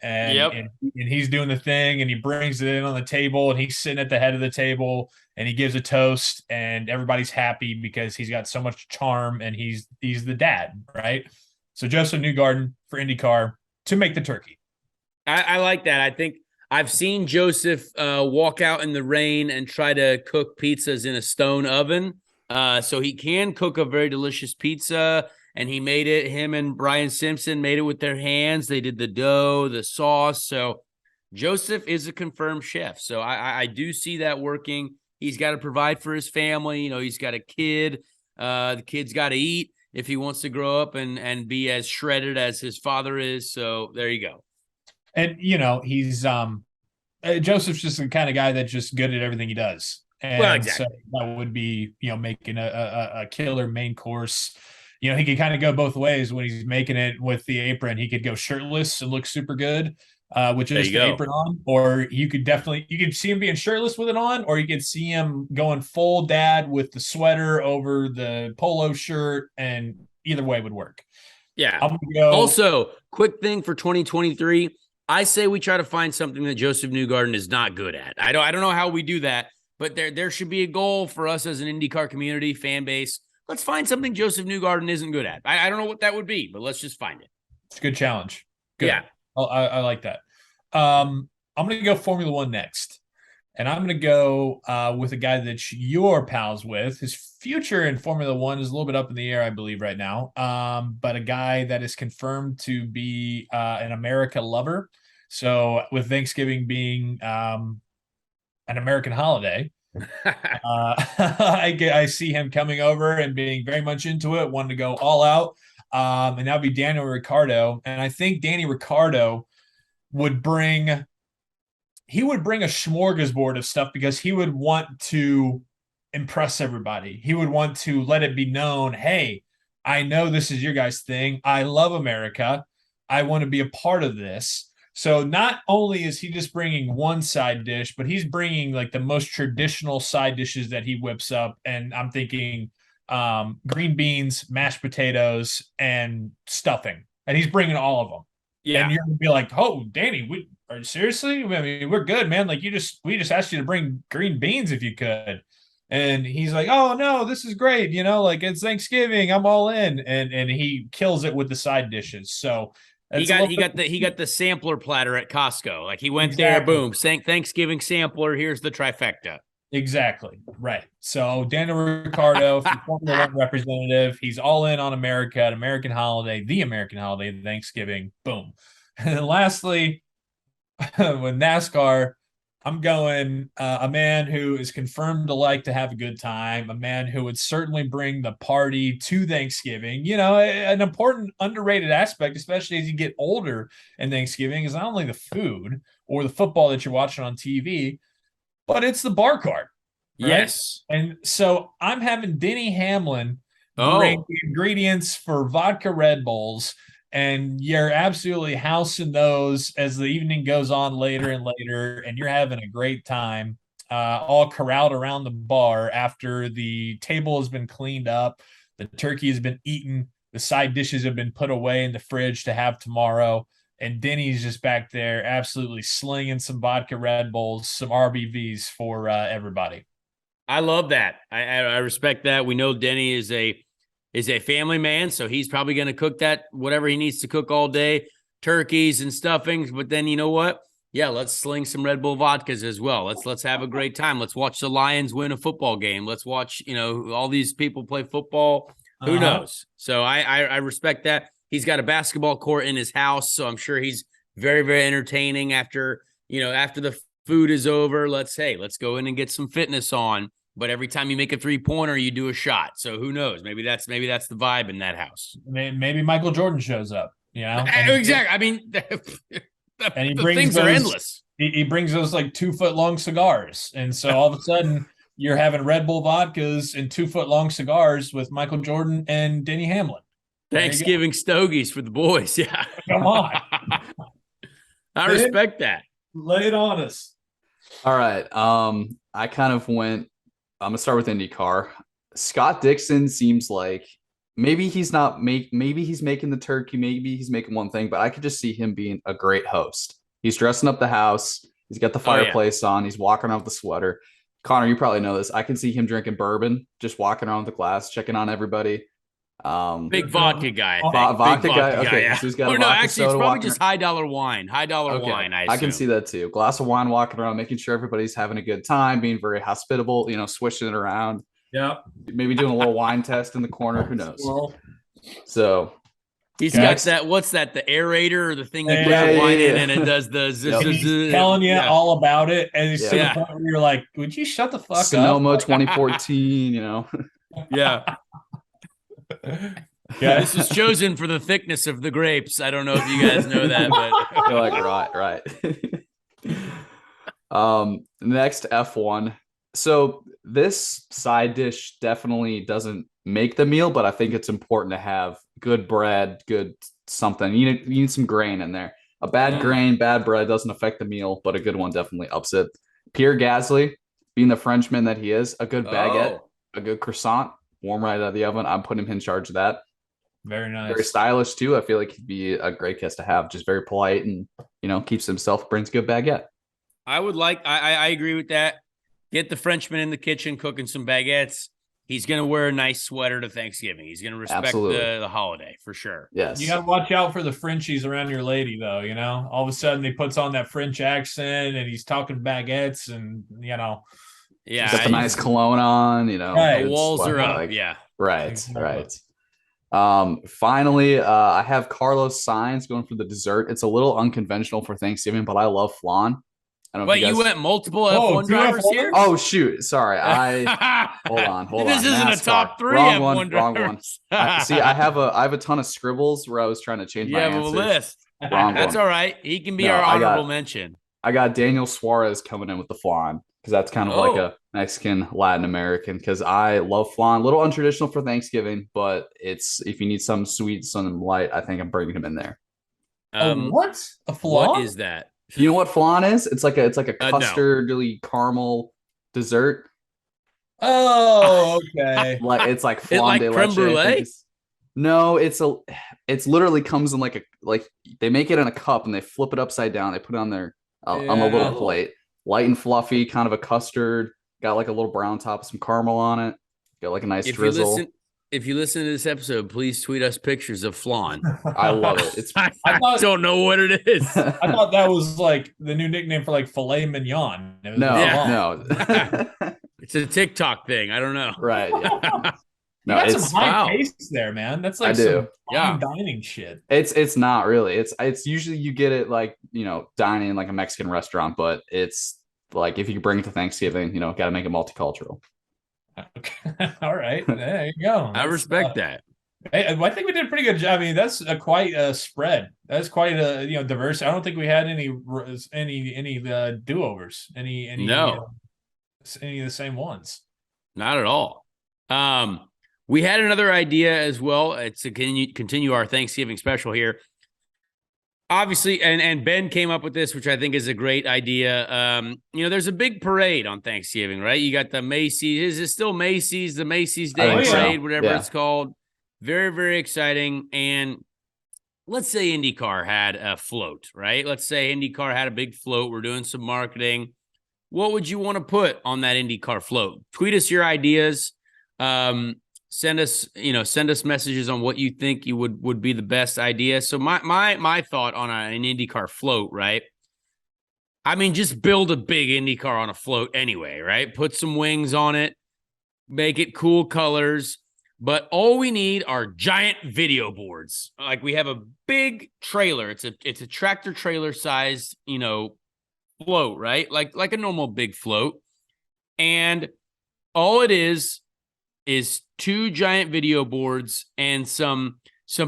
A: And he's doing the thing, and he brings it in on the table, and he's sitting at the head of the table, and he gives a toast, and everybody's happy because he's got so much charm, and he's the dad, right? So Joseph Newgarden for IndyCar to make the turkey.
B: I like that. I think I've seen Joseph walk out in the rain and try to cook pizzas in a stone oven. So he can cook a very delicious pizza. And he made it, him and Brian Simpson made it with their hands. They did the dough, the sauce. So Joseph is a confirmed chef. So I do see that working. He's got to provide for his family. He's got a kid. The kid's got to eat if he wants to grow up and be as shredded as his father is. So there you go.
A: And, he's Joseph's just the kind of guy that's just good at everything he does. And exactly. So that would be, making a killer main course. He could kind of go both ways when he's making it with the apron. He could go shirtless and look super good with just the apron on, or you could see him being shirtless with it on, or you could see him going full dad with the sweater over the polo shirt, and either way would work.
B: Yeah. Also, quick thing for 2023, I say we try to find something that Joseph Newgarden is not good at. I don't know how we do that, but there should be a goal for us as an IndyCar community fan base. Let's find something Joseph Newgarden isn't good at. I don't know what that would be, but let's just find it.
A: It's a good challenge. Good.
B: Yeah.
A: I like that. I'm going to go Formula One next. And I'm going to go with a guy that you're pals with. His future in Formula One is a little bit up in the air, I believe, right now. But a guy that is confirmed to be an America lover. So with Thanksgiving being an American holiday, I see him coming over and being very much into it, wanting to go all out. And that would be Daniel Ricciardo. And I think Danny Ricciardo would bring a smorgasbord of stuff because he would want to impress everybody. He would want to let it be known, hey, I know this is your guys' thing. I love America. I want to be a part of this. So not only is he just bringing one side dish, but he's bringing like the most traditional side dishes that he whips up. And I'm thinking green beans, mashed potatoes, and stuffing. And he's bringing all of them. Yeah. And you're going to be like, oh, Danny, are you seriously? I mean, we're good, man. Like we just asked you to bring green beans if you could. And he's like, oh, no, this is great. Like it's Thanksgiving. I'm all in. And he kills it with the side dishes. So he
B: got the sampler platter at Costco. Like he went there, boom, Thanksgiving sampler. Here's the trifecta.
A: Exactly. Right. So Daniel Ricciardo, Formula One representative, he's all in on America, an American holiday, the American holiday, Thanksgiving. Boom. And then lastly, with NASCAR, I'm going a man who is confirmed to like to have a good time, a man who would certainly bring the party to Thanksgiving. An important underrated aspect, especially as you get older in Thanksgiving, is not only the food or the football that you're watching on TV, but it's the bar cart. Right?
B: Yes.
A: And so I'm having Denny Hamlin bring
B: Oh,
A: the ingredients for vodka Red Bulls, and you're absolutely housing those as the evening goes on later and later, and you're having a great time, all corralled around the bar after the table has been cleaned up, the turkey has been eaten, the side dishes have been put away in the fridge to have tomorrow, and Denny's just back there absolutely slinging some vodka Red Bulls, some RBVs for everybody.
B: I love that. I respect that. We know Denny is a family man, so he's probably going to cook that whatever he needs to cook all day, turkeys and stuffings. But then you know what? Yeah, let's sling some Red Bull vodkas as well. Let's have a great time. Let's watch the Lions win a football game. Let's watch all these people play football. Who knows? So I respect that. He's got a basketball court in his house, so I'm sure he's very, very entertaining after the food is over. Let's go in and get some fitness on. But every time you make a 3-pointer, you do a shot. So who knows? Maybe that's the vibe in that house.
A: Maybe Michael Jordan shows up,
B: Exactly. I mean,
A: and he
B: the
A: brings
B: things
A: those,
B: are endless.
A: He brings those like 2-foot long cigars. And so all of a sudden you're having Red Bull vodkas and 2-foot long cigars with Michael Jordan and Denny Hamlin.
B: Thanksgiving stogies for the boys. Yeah.
A: Come on.
B: I respect that.
A: Lay it on us.
C: All right. I kind of went. I'm gonna start with IndyCar. Scott Dixon seems like maybe he's making the turkey, maybe he's making one thing, but I could just see him being a great host. He's dressing up the house. He's got the fireplace on. He's walking around with the sweater. Conor, you probably know this. I can see him drinking bourbon, just walking around with the glass, checking on everybody.
B: Big vodka guy.
C: Vodka guy. Okay,
B: yeah.
C: so he's got
B: no, actually, it's probably just high dollar wine. Wine. I
C: can see that too. Glass of wine, walking around, making sure everybody's having a good time, being very hospitable. Swishing it around.
A: Yeah.
C: Maybe doing a little wine test in the corner. Who knows? So
B: he's got that. What's that? The aerator or the thing you put the wine in and it does the
A: he's telling you all about it. And it's to the point where you're like, would you shut the fuck up?
C: Sonoma 2014,
B: Yeah. Yeah, this is chosen for the thickness of the grapes. I don't know if you guys know that, but
C: you're like, right. Next F1. So this side dish definitely doesn't make the meal, but I think it's important to have good bread, good something. You need some grain in there. A bad grain, bad bread doesn't affect the meal, but a good one definitely ups it. Pierre Gasly, being the Frenchman that he is, a good baguette, a good croissant, warm right out of the oven. I'm putting him in charge of that.
A: Very nice.
C: Very stylish too. I feel like he'd be a great guest to have. Just very polite and keeps himself, brings good baguette.
B: I agree with that. Get the Frenchman in the kitchen cooking some baguettes. He's going to wear a nice sweater to Thanksgiving. He's going to respect the holiday for sure.
C: Yes.
A: You got to watch out for the Frenchies around your lady, though. All of a sudden he puts on that French accent and he's talking baguettes and,
B: Yeah.
C: Got the nice cologne on,
B: Right. The walls are up.
C: Yeah. Right. Finally, I have Carlos Sainz going for the dessert. It's a little unconventional for Thanksgiving, but I love flan. I don't know.
B: Wait, you went multiple F1 drivers here?
C: Oh shoot! Sorry, hold on.
B: This isn't
C: NASCAR.
B: a top 3
C: wrong
B: F1
C: one,
B: drivers.
C: I have a ton of scribbles where I was trying to change my answers.
B: You have a list.
C: Wrong
B: That's
C: one.
B: all right. He can be our honorable mention.
C: I got Daniel Suarez coming in with the flan because that's kind of like a Mexican Latin American. Because I love flan. A little untraditional for Thanksgiving, but if you need something sweet, something light, I think I'm bringing him in there.
A: What? A flan?
B: What is that?
C: You know what flan is? It's like a custardy caramel dessert.
A: Oh, okay.
C: It's like flan de
B: creme
C: leche.
B: brulee?
C: No, it's literally comes in like they make it in a cup and they flip it upside down. They put it on their on a little plate, light and fluffy, kind of a custard. Got like a little brown top with some caramel on it. Got like a nice drizzle.
B: If you listen to this episode, please tweet us pictures of flan.
C: I love it.
B: I don't know what it is.
A: I thought that was like the new nickname for like filet mignon.
C: No.
B: It's a TikTok thing. I don't know.
C: Right. Yeah.
A: No, it's some high taste there, man. That's like some fine dining shit.
C: It's not really. It's usually you get it like dining in like a Mexican restaurant, but it's like if you bring it to Thanksgiving, got to make it multicultural.
A: Okay. All right, there you go.
B: I respect that.
A: Hey, I think we did a pretty good job. I mean, that's quite a spread. That's quite a diverse. I don't think we had any do-overs. Any of the same ones.
B: Not at all. We had another idea as well to continue our Thanksgiving special here. Obviously, and Ben came up with this, which I think is a great idea. There's a big parade on Thanksgiving, right? You got the Macy's. Is it still Macy's? The Macy's Day Parade, whatever it's called. Very, very exciting. And let's say IndyCar had a float, right? Let's say IndyCar had a big float. We're doing some marketing. What would you want to put on that IndyCar float? Tweet us your ideas. Send us messages on what you think you would be the best idea. So my thought on an IndyCar float, right? I mean, just build a big IndyCar on a float anyway, right? Put some wings on it, make it cool colors. But all we need are giant video boards. Like we have a big trailer. It's a tractor trailer sized, float, right? Like a normal big float. And all it is 2 giant video boards and some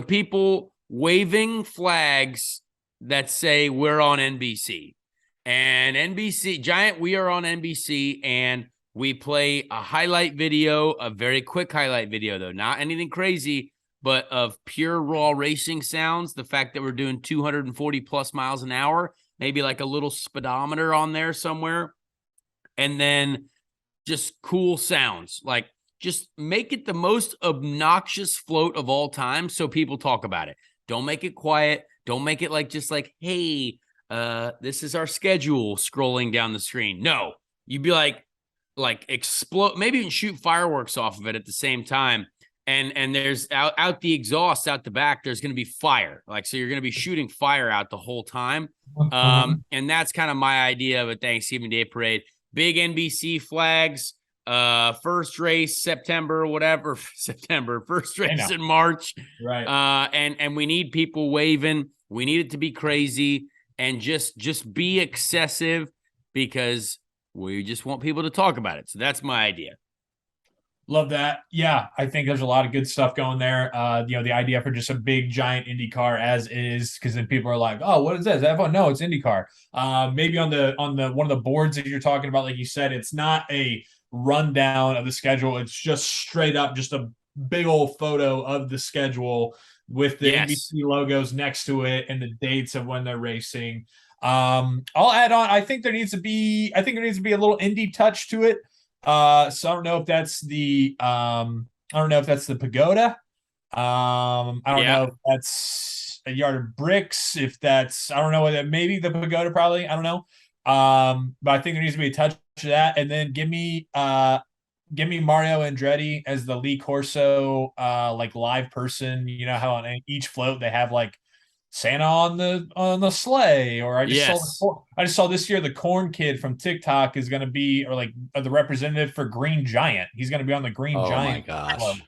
B: people waving flags that say we're on NBC. And NBC, giant, we are on NBC, and we play a highlight video, a very quick highlight video, though, not anything crazy, but of pure raw racing sounds. The fact that we're doing 240 plus miles an hour, maybe like a little speedometer on there somewhere. And then just cool sounds. Like, just make it the most obnoxious float of all time so people talk about it. Don't make it quiet. Don't make it hey, this is our schedule scrolling down the screen. No, you'd be like explode, maybe even shoot fireworks off of it at the same time. And there's out the exhaust out the back, there's going to be fire. So you're going to be shooting fire out the whole time. And that's kind of my idea of a Thanksgiving Day parade. Big NBC flags, first race, September, first race in March.
A: Right.
B: And we need people waving. We need it to be crazy and just be excessive because we just want people to talk about it. So that's my idea.
A: Love that. Yeah, I think there's a lot of good stuff going there. The idea for just a big giant IndyCar as is, because then people are like, "Oh, what is this? F1?" No, it's IndyCar. Maybe on the one of the boards that you're talking about, like you said, it's not a rundown of the schedule. It's just straight up, just a big old photo of the schedule with the NBC logos next to it and the dates of when they're racing. I'll add on. I think there needs to be a little Indy touch to it. So I don't know if that's the pagoda. I don't know if that's a yard of bricks. If that's, I don't know what that, maybe the pagoda, probably. I don't know. But I think there needs to be a touch to that. And then give me Mario Andretti as the Lee Corso, live person. You know how on each float they have Santa on the sleigh, or I just saw this year the Corn Kid from TikTok is going to be, the representative for Green Giant. He's going to be on the Green Giant.
C: Oh my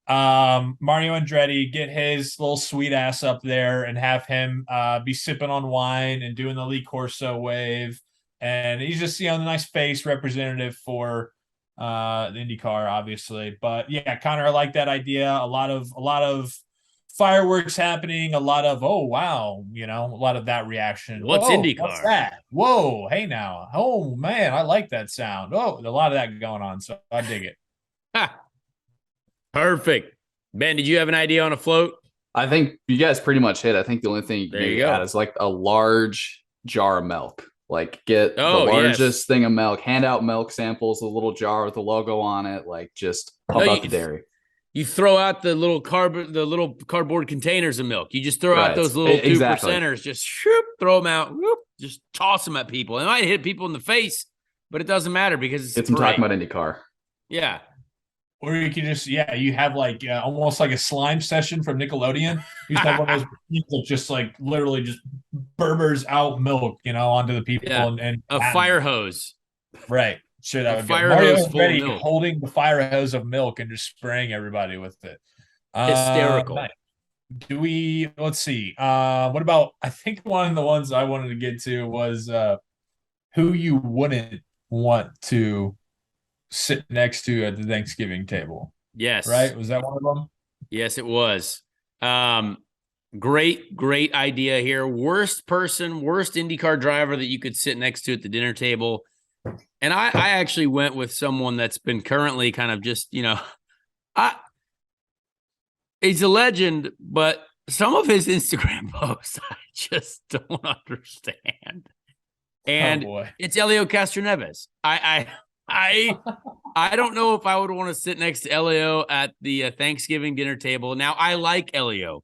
C: gosh.
A: Mario Andretti, get his little sweet ass up there and have him be sipping on wine and doing the Lee Corso wave, and he's just the nice face representative for the IndyCar, obviously. But yeah, Conor, I like that idea. A lot of fireworks happening, a lot of, oh wow, a lot of that reaction.
B: What's IndyCar?
A: What's that? Whoa, hey now. Oh man, I like that sound. Oh, a lot of that going on, so I dig it.
B: Perfect. Ben, did you have an idea on a float?
C: I think you guys pretty much hit. I think the only thing you can add is a large jar of milk. Get the largest thing of milk, hand out milk samples, a little jar with the logo on it, just pump out the dairy.
B: You throw out the little cardboard containers of milk. You just throw out those little 2%ers, just throw them out, just toss them at people. It might hit people in the face, but it doesn't matter because it's
C: get them talking about IndyCar.
B: Yeah.
A: Or you can just, you have almost like a slime session from Nickelodeon. You just have one of those that just literally just burbers out milk, onto the people and
B: a fire hose.
A: Right. Sure, that would be
B: fire
A: Mario
B: hose
A: Andretti holding the fire hose of milk and just spraying everybody with it.
B: Hysterical.
A: Let's see. What about, I think one of the ones I wanted to get to was who you wouldn't want to sit next to at the Thanksgiving table.
B: Yes.
A: Right? Was that one of them?
B: Yes, it was. Great idea here. Worst IndyCar driver that you could sit next to at the dinner table. And I actually went with someone that's been currently kind of just, He's a legend, but some of his Instagram posts I just don't understand. And
A: boy.
B: it's Elio Castroneves. I don't know if I would want to sit next to Elio at the Thanksgiving dinner table. Now, I like Elio.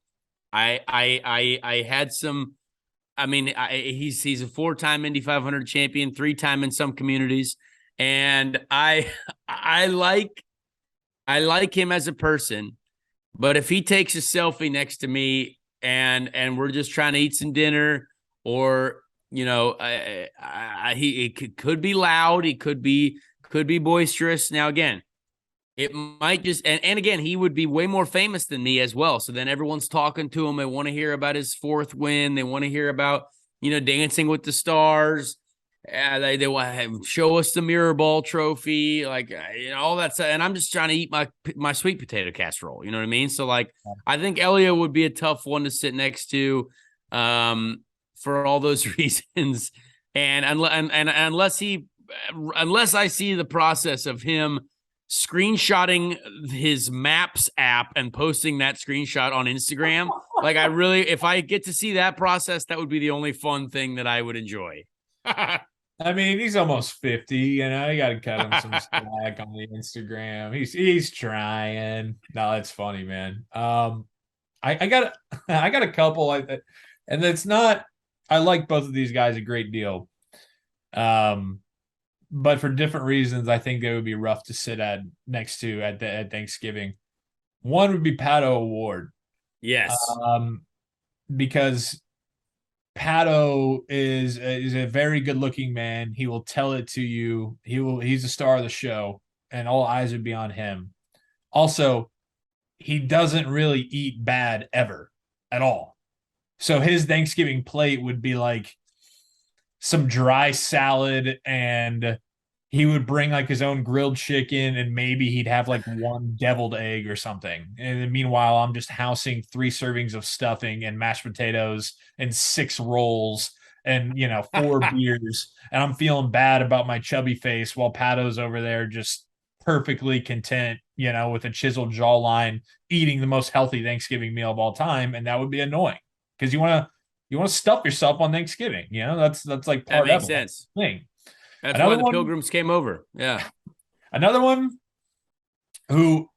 B: I had some. I mean, he's a 4-time Indy 500 champion, 3-time in some communities, and I like him as a person. But if he takes a selfie next to me and we're just trying to eat some dinner, or he could be loud, he could be boisterous. Now again, it might just and again, he would be way more famous than me as well. So then everyone's talking to him. They want to hear about his 4th win. They want to hear about Dancing with the Stars. They want to show us the Mirror Ball trophy, like all that stuff. And I'm just trying to eat my sweet potato casserole. You know what I mean? So like, I think Elio would be a tough one to sit next to, for all those reasons. And unless I see the process of him screenshotting his Maps app and posting that screenshot on Instagram, like if I get to see that process, that would be the only fun thing that I would enjoy.
A: I mean, he's almost 50, you got to cut him some slack on the Instagram. He's trying. No, that's funny, man. I got a couple, and it's not. I like both of these guys a great deal, but for different reasons, I think they would be rough to sit next to at Thanksgiving. One would be Pato O'Ward.
B: Yes,
A: because Pato is a very good looking man. He will tell it to you. He's the star of the show, and all eyes would be on him. Also, he doesn't really eat bad ever at all. So his Thanksgiving plate would be like some dry salad, and he would bring like his own grilled chicken, and maybe he'd have like one deviled egg or something. And then meanwhile, I'm just housing 3 servings of stuffing and mashed potatoes and 6 rolls and 4 beers. And I'm feeling bad about my chubby face while Pato's over there just perfectly content, with a chiseled jawline, eating the most healthy Thanksgiving meal of all time. And that would be annoying because you want to stuff yourself on Thanksgiving. That's like part
B: that makes
A: of
B: sense.
A: Thing.
B: That's why the Pilgrims came over. Yeah.
A: Another one who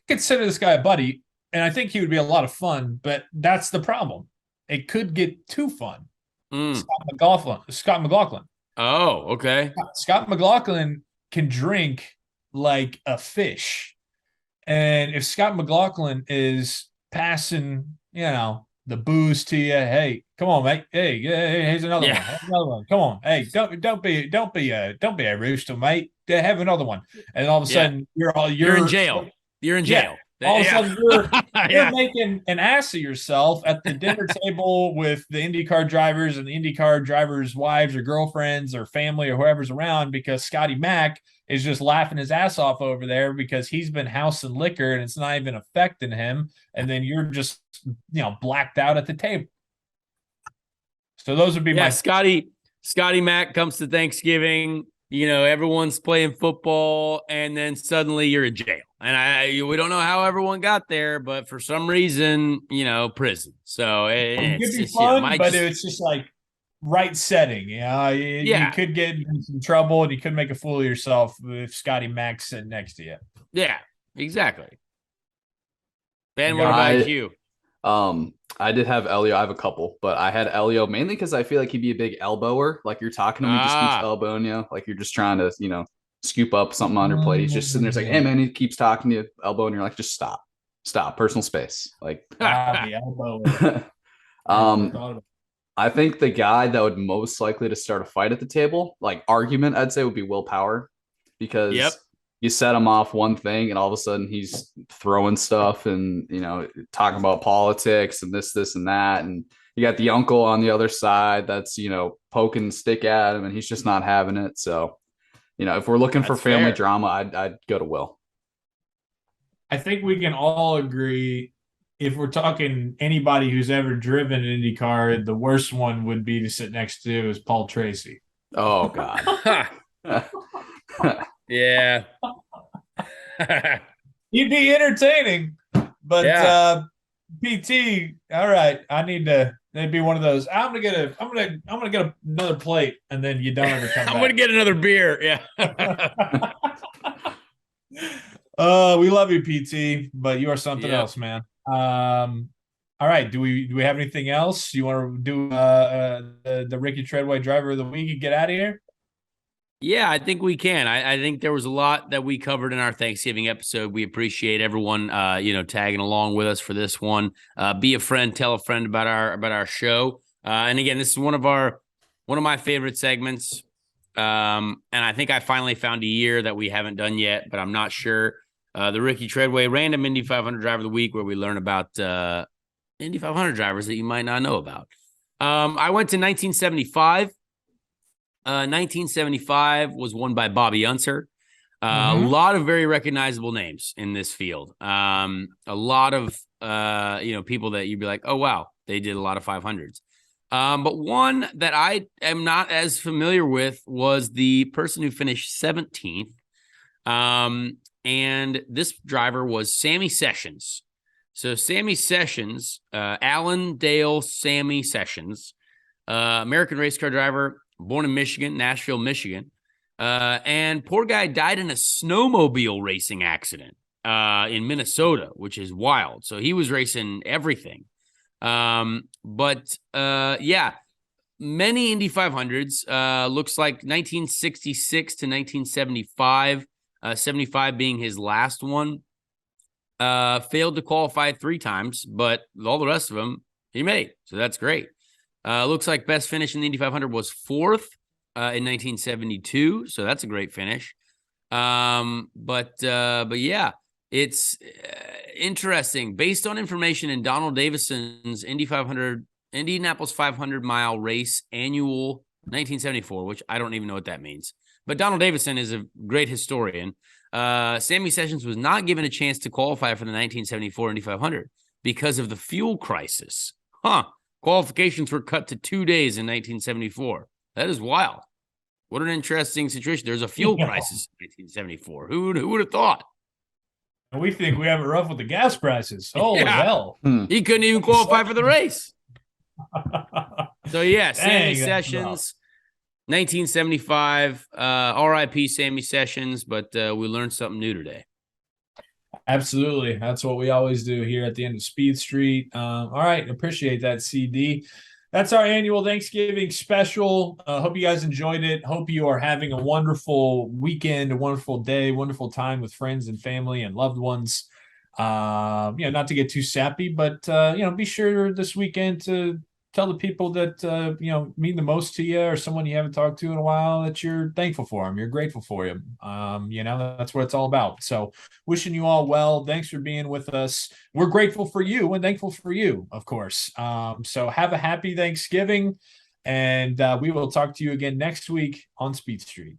A: consider this guy a buddy, and I think he would be a lot of fun, but that's the problem. It could get too fun. Scott McLaughlin.
B: Oh, okay.
A: Scott McLaughlin can drink like a fish. And if Scott McLaughlin is passing, the booze to you, hey, come on, mate. Hey, here's another one. Have another one. Come on. Hey, don't be a rooster, mate. Have another one. And all of a sudden you're
B: in jail. You're in jail.
A: All of a sudden you're making an ass of yourself at the dinner table with the IndyCar drivers and the IndyCar drivers' wives or girlfriends or family or whoever's around, because Scotty Mack is just laughing his ass off over there because he's been housing liquor and it's not even affecting him. And then you're just, blacked out at the table. So those would be my
B: Scotty Mack comes to Thanksgiving, everyone's playing football, and then suddenly you're in jail. And we don't know how everyone got there, but for some reason, prison. So
A: it could be fun, but it's just like right setting. You could get in some trouble and you could make a fool of yourself if Scotty Mack's sitting next to you.
B: Yeah, exactly. Ben, what about you?
C: I did have Elio. I have a couple, but I had Elio mainly because I feel like he'd be a big elbower. Like you're talking to him, he just keeps elbowing you. Like you're just trying to, scoop up something on your plate. He's just sitting there, it's like, hey man, he keeps talking to you, elbowing. You're like, just stop, personal space. Like,
A: the elbow.
C: I think the guy that would most likely to start a fight at the table, like argument, I'd say would be Will Power, because you set him off one thing and all of a sudden he's throwing stuff and, talking about politics and this and that. And you got the uncle on the other side that's, poking stick at him and he's just not having it. So, if we're looking for family drama, I'd go to Will.
A: I think we can all agree, if we're talking anybody who's ever driven an IndyCar, the worst one would be to sit next to is Paul Tracy.
C: Oh, God.
B: Yeah.
A: He'd be entertaining, But
B: Yeah.
A: PT, all right. I need to. They'd be one of those. I'm gonna get another plate, and then you don't ever come
B: I'm gonna
A: back.
B: get another beer. Yeah.
A: We love you, PT, but you are something
B: Yep.
A: else, man. All right. Do we have anything else? You want to do the Ricky Treadway driver of the week and get out of here?
B: Yeah, I think we can. I think there was a lot that we covered in our Thanksgiving episode. We appreciate everyone, tagging along with us for this one. Be a friend, tell a friend about our show. And again, this is one of my favorite segments. And I think I finally found a year that we haven't done yet, but I'm not sure. The Ricky Treadway Random Indy 500 Driver of the Week, where we learn about Indy 500 drivers that you might not know about. I went to 1975. 1975 was won by Bobby Unser. A lot of very recognizable names in this field. A lot of people that you'd be like, oh wow, they did a lot of 500s. But one that I am not as familiar with was the person who finished 17th. And this driver was Sammy Sessions. So Sammy Sessions, Alan Dale Sammy Sessions, American race car driver, born in Michigan, Nashville, Michigan. And poor guy died in a snowmobile racing accident in Minnesota, which is wild. So he was racing everything. But many Indy 500s. Looks like 1966 to 1975, 75 being his last one. Failed to qualify 3 times, but all the rest of them he made. So that's great. Looks like best finish in the Indy 500 was 4th in 1972. So that's a great finish. But yeah, it's interesting. Based on information in Donald Davison's Indianapolis 500 mile race annual 1974, which I don't even know what that means. But Donald Davison is a great historian. Sammy Sessions was not given a chance to qualify for the 1974 Indy 500 because of the fuel crisis. Qualifications were cut to 2 days in 1974. That is wild. What an interesting situation. There's a fuel crisis in 1974. Who would have thought?
A: And we think we have it rough with the gas prices. Holy hell.
B: He couldn't even qualify for the race. So yeah, Sammy
A: Dang,
B: Sessions, 1975. RIP Sammy Sessions, but we learned something new today.
A: Absolutely. That's what we always do here at the end of Speed Street. All right. Appreciate that, CD. That's our annual Thanksgiving special. Hope you guys enjoyed it. Hope you are having a wonderful weekend, a wonderful day, wonderful time with friends and family and loved ones. Not to get too sappy, but, be sure this weekend to tell the people that, mean the most to you or someone you haven't talked to in a while that you're thankful for them. You're grateful for them. That's what it's all about. So wishing you all well. Thanks for being with us. We're grateful for you and thankful for you, of course. So have a happy Thanksgiving, and we will talk to you again next week on Speed Street.